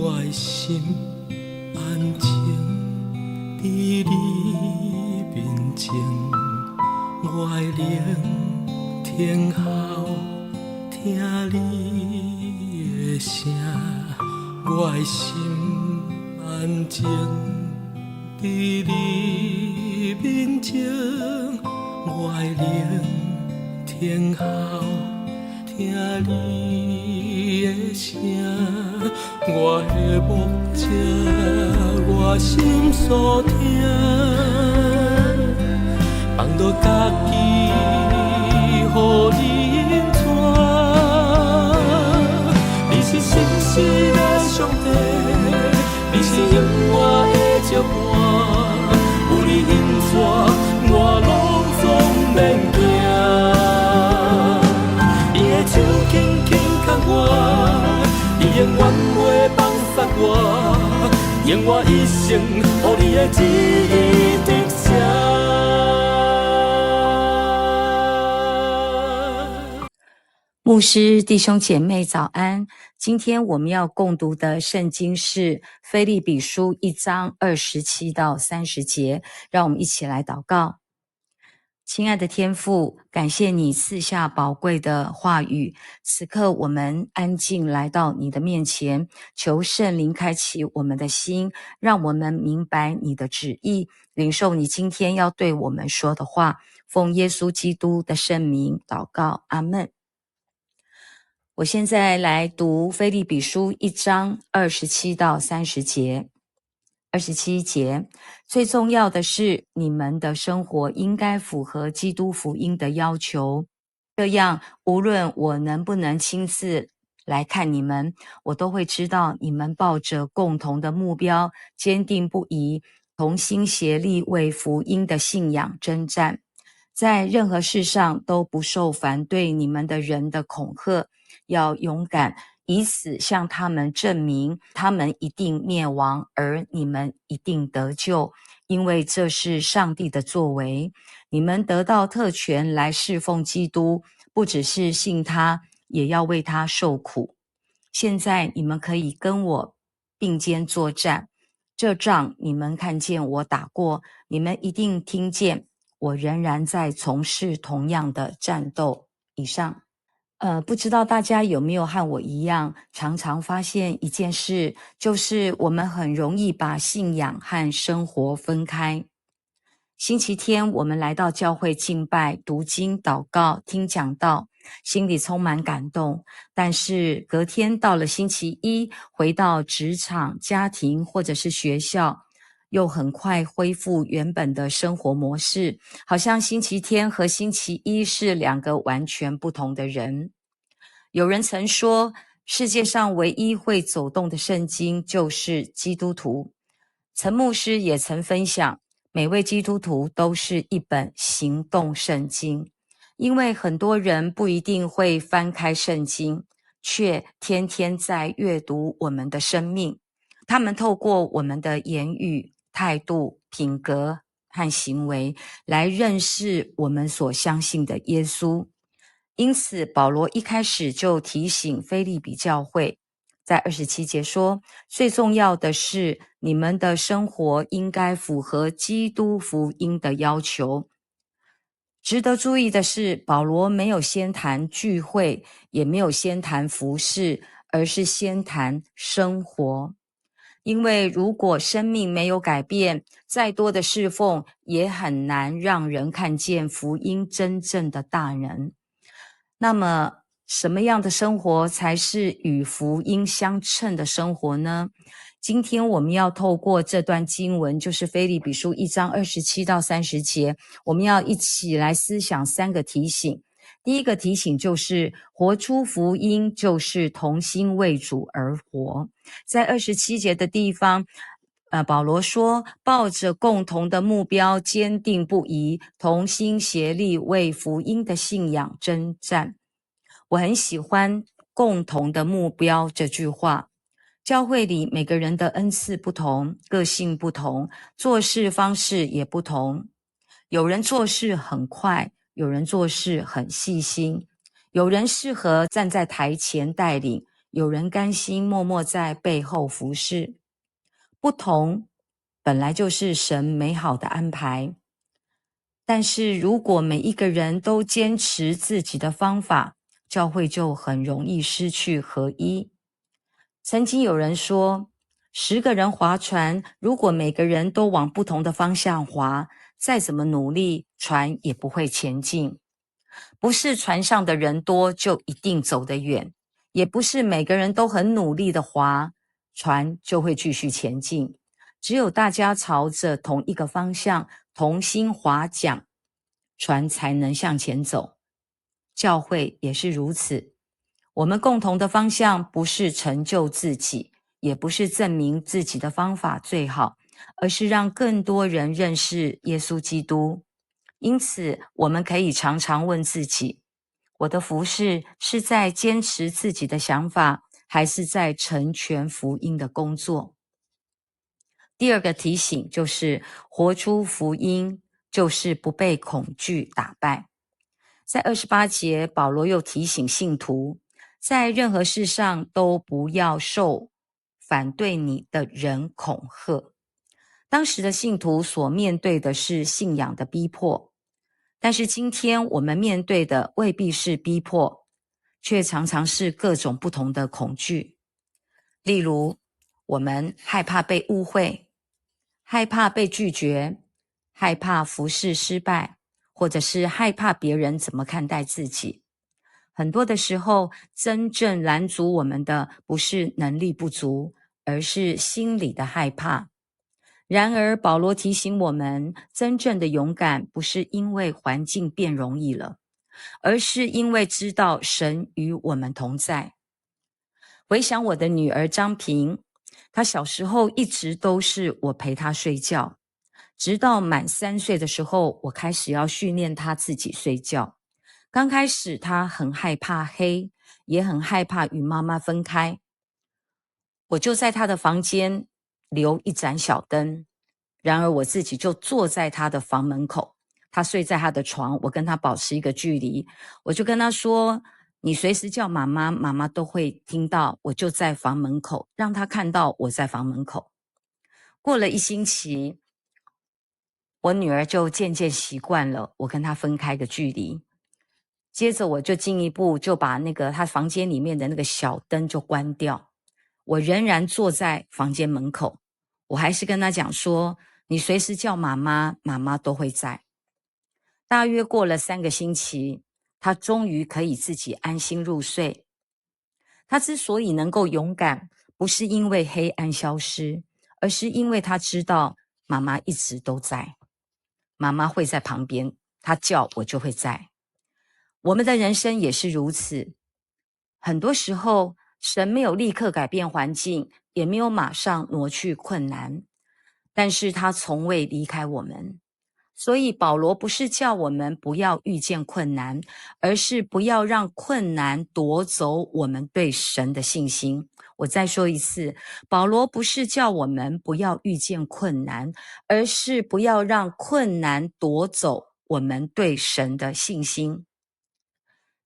我的心安静伫你面前，我的聆听候听你的声，我的心安静伫你面前，我的聆听候听你的声，我的目者，我心所听，放落家己，予你引带。你是信实的上帝，你是永远的接伴，有你引带，我拢总免惊。手轻轻牵我，你永远袂放撒我，愿我一生予你的旨意得胜。牧师弟兄姐妹早安，今天我们要共读的圣经是腓立比书1章27到30节，让我们一起来祷告。亲爱的天父，感谢你赐下宝贵的话语，此刻我们安静来到你的面前，求圣灵开启我们的心，让我们明白你的旨意，领受你今天要对我们说的话，奉耶稣基督的圣名祷告，阿们。我现在来读腓立比书1章27到30节。27节，最重要的是你们的生活应该符合基督福音的要求，这样无论我能不能亲自来看你们，我都会知道你们抱着共同的目标，坚定不移，同心协力为福音的信仰征战，在任何事上都不受反对你们的人的恐吓，要勇敢，以此向他们证明他们一定灭亡，而你们一定得救，因为这是上帝的作为。你们得到特权来侍奉基督，不只是信他，也要为他受苦。现在你们可以跟我并肩作战，这仗你们看见我打过，你们一定听见我仍然在从事同样的战斗。以上。不知道大家有没有和我一样，常常发现一件事，就是我们很容易把信仰和生活分开。星期天我们来到教会敬拜、读经、祷告、听讲道，心里充满感动。但是隔天到了星期一，回到职场、家庭或者是学校，又很快恢复原本的生活模式，好像星期天和星期一是两个完全不同的人。有人曾说，世界上唯一会走动的圣经就是基督徒。陈牧师也曾分享，每位基督徒都是一本行动圣经，因为很多人不一定会翻开圣经，却天天在阅读我们的生命。他们透过我们的言语、态度、品格和行为来认识我们所相信的耶稣。因此保罗一开始就提醒腓立比教会，在27节说，最重要的是你们的生活应该符合基督福音的要求。值得注意的是，保罗没有先谈聚会，也没有先谈服事，而是先谈生活。因为如果生命没有改变，再多的侍奉也很难让人看见福音真正的大能。那么什么样的生活才是与福音相称的生活呢？今天我们要透过这段经文，就是腓立比书1章27到30节，我们要一起来思想3个提醒。第一个提醒就是活出福音，就是同心为主而活。在27节的地方，保罗说，抱着共同的目标，坚定不移，同心协力为福音的信仰征战。我很喜欢共同的目标这句话。教会里每个人的恩赐不同，个性不同，做事方式也不同。有人做事很快，有人做事很细心，有人适合站在台前带领，有人甘心默默在背后服侍。不同本来就是神美好的安排，但是如果每一个人都坚持自己的方法，教会就很容易失去合一。曾经有人说，10个人划船，如果每个人都往不同的方向划，再怎么努力，船也不会前进。不是船上的人多就一定走得远，也不是每个人都很努力的划，船就会继续前进。只有大家朝着同一个方向，同心划桨，船才能向前走。教会也是如此，我们共同的方向不是成就自己，也不是证明自己的方法最好，而是让更多人认识耶稣基督。因此，我们可以常常问自己，我的服事是在坚持自己的想法，还是在成全福音的工作？第二个提醒就是活出福音，就是不被恐惧打败。在28节，保罗又提醒信徒，在任何事上都不要受反对你的人恐吓。当时的信徒所面对的是信仰的逼迫，但是今天我们面对的未必是逼迫，却常常是各种不同的恐惧。例如，我们害怕被误会，害怕被拒绝，害怕服事失败，或者是害怕别人怎么看待自己。很多的时候，真正拦阻我们的不是能力不足，而是心里的害怕。然而，保罗提醒我们，真正的勇敢不是因为环境变容易了，而是因为知道神与我们同在。回想我的女儿张平，她小时候一直都是我陪她睡觉，直到满3岁的时候，我开始要训练她自己睡觉。刚开始她很害怕黑，也很害怕与妈妈分开。我就在她的房间留一盏小灯，然而我自己就坐在她的房门口，她睡在她的床，我跟她保持一个距离，我就跟她说，你随时叫妈妈，妈妈都会听到，我就在房门口，让她看到我在房门口。过了1星期，我女儿就渐渐习惯了我跟她分开的距离。接着我就进一步就把她房间里面的那个小灯就关掉，我仍然坐在房间门口，我还是跟她讲说，你随时叫妈妈，妈妈都会在。大约过了3个星期，她终于可以自己安心入睡。她之所以能够勇敢，不是因为黑暗消失，而是因为她知道妈妈一直都在，妈妈会在旁边，她叫我就会在。我们的人生也是如此，很多时候神没有立刻改变环境，也没有马上挪去困难，但是他从未离开我们。所以保罗不是叫我们不要遇见困难，而是不要让困难夺走我们对神的信心。我再说一次，保罗不是叫我们不要遇见困难，而是不要让困难夺走我们对神的信心。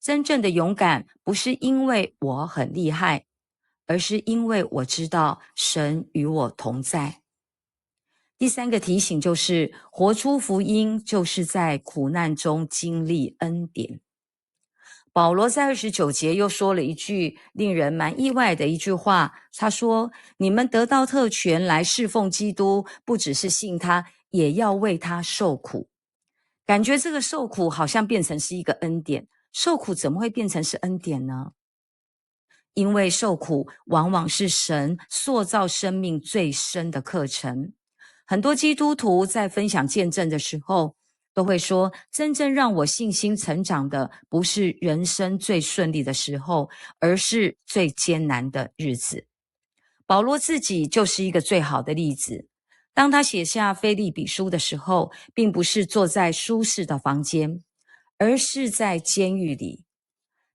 真正的勇敢不是因为我很厉害，而是因为我知道神与我同在。第3个提醒就是活出福音，就是在苦难中经历恩典。保罗在29节又说了一句令人蛮意外的一句话，他说，你们得到特权来侍奉基督，不只是信他，也要为他受苦。感觉这个受苦好像变成是一个恩典，受苦怎么会变成是恩典呢？因为受苦往往是神塑造生命最深的课程。很多基督徒在分享见证的时候，都会说，真正让我信心成长的，不是人生最顺利的时候，而是最艰难的日子。保罗自己就是一个最好的例子。当他写下腓立比书的时候，并不是坐在舒适的房间，而是在监狱里。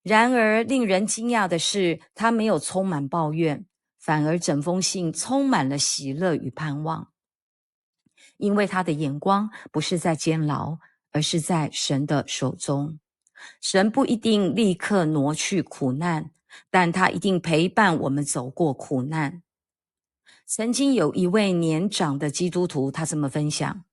然而令人惊讶的是，他没有充满抱怨，反而整封信充满了喜乐与盼望。因为他的眼光不是在监牢，而是在神的手中。神不一定立刻挪去苦难，但他一定陪伴我们走过苦难。曾经有一位年长的基督徒，他这么分享：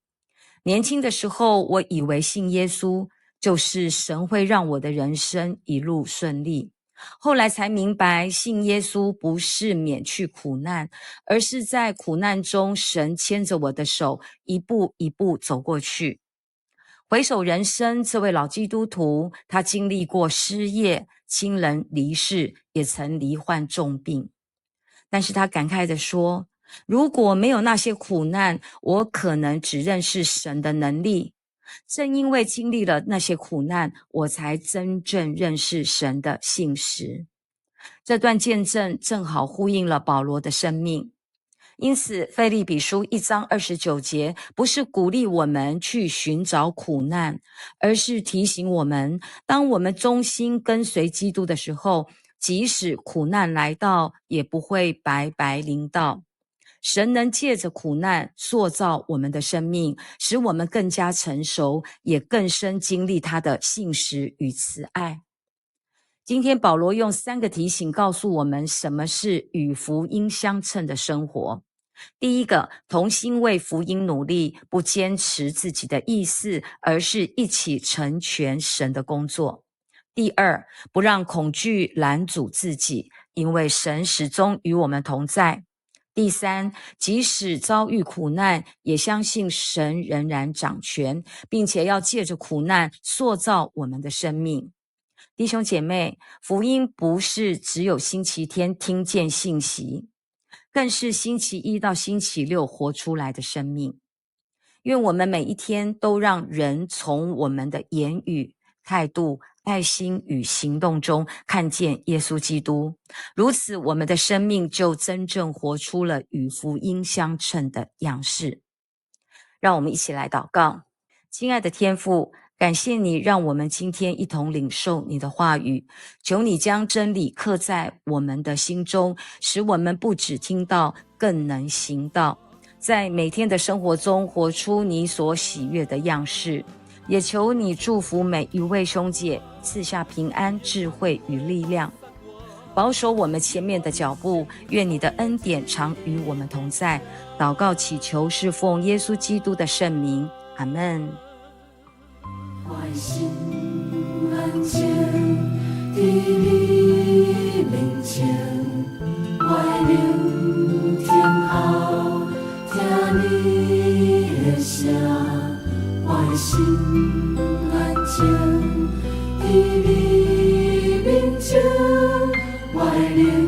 年轻的时候，我以为信耶稣就是神会让我的人生一路顺利，后来才明白，信耶稣不是免去苦难，而是在苦难中，神牵着我的手，一步一步走过去。回首人生，这位老基督徒，他经历过失业、亲人离世，也曾罹患重病。但是他感慨地说，如果没有那些苦难，我可能只认识神的能力。正因为经历了那些苦难，我才真正认识神的信实。这段见证正好呼应了保罗的生命。因此，腓立比书1章29节不是鼓励我们去寻找苦难，而是提醒我们，当我们忠心跟随基督的时候，即使苦难来到，也不会白白临到。神能借着苦难塑造我们的生命，使我们更加成熟，也更深经历他的信实与慈爱。今天保罗用3个提醒告诉我们什么是与福音相称的生活。第一个，同心为福音努力，不坚持自己的意思，而是一起成全神的工作。第二，不让恐惧拦阻自己，因为神始终与我们同在。第三，即使遭遇苦难，也相信神仍然掌权，并且要借着苦难塑造我们的生命。弟兄姐妹，福音不是只有星期天听见信息，更是星期一到星期六活出来的生命。愿我们每一天都让人从我们的言语、态度、爱心与行动中看见耶稣基督，如此我们的生命就真正活出了与福音相称的样式。让我们一起来祷告。亲爱的天父，感谢你让我们今天一同领受你的话语，求你将真理刻在我们的心中，使我们不只听到，更能行道，在每天的生活中活出你所喜悦的样式。也求你祝福每一位兄姐，赐下平安、智慧与力量，保守我们前面的脚步。愿你的恩典常与我们同在。祷告祈求是奉耶稣基督的圣名，阿们。我的心安静在你面前，我会聆听后听你的声。我的心安静在你面前，我会聆